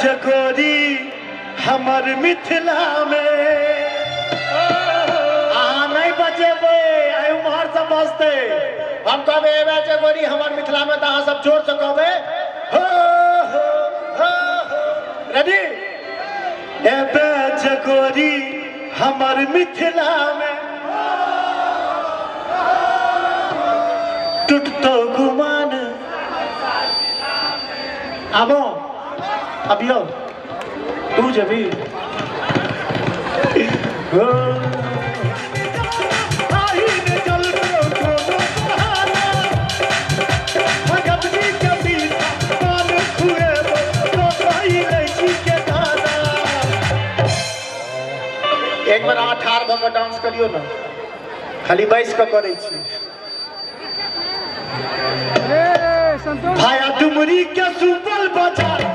चकोरी हमर मिथिला में नहीं बचेबे आयु महर से बसते हम कहबे एबे चकोरी हमर मिथिला में त अहाँ सब जोर से कहबे हो रेडी एबे चकोरी हमर मिथिला में टूटतो गुमान आबो अबियो तू जबी एक बार अहाँ ठाड़ भऽ कऽ डांस करियो ना खाली बैस कऽ करै छी भाया डुमरी के सुपल बाजार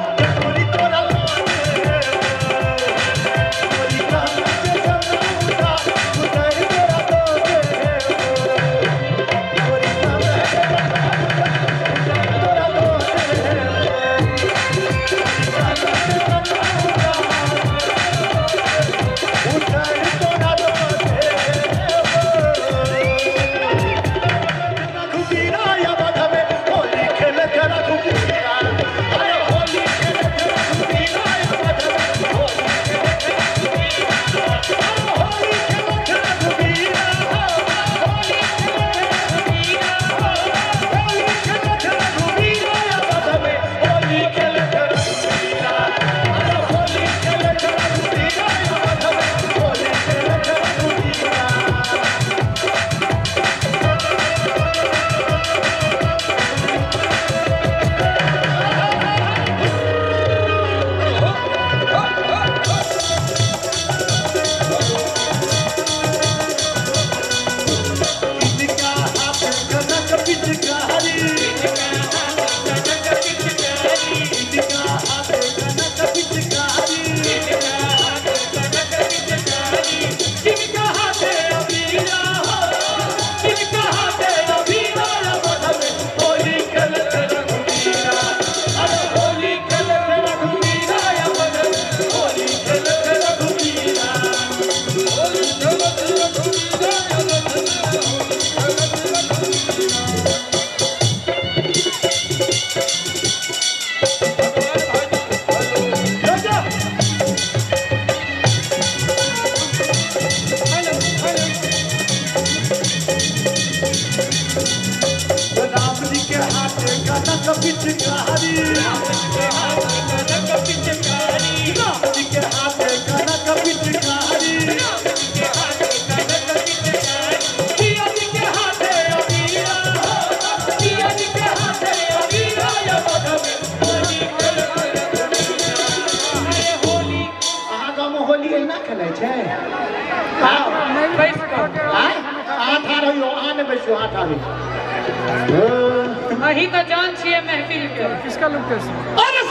अही तो जान छिए महफिल के किसका लुक कैसे अरे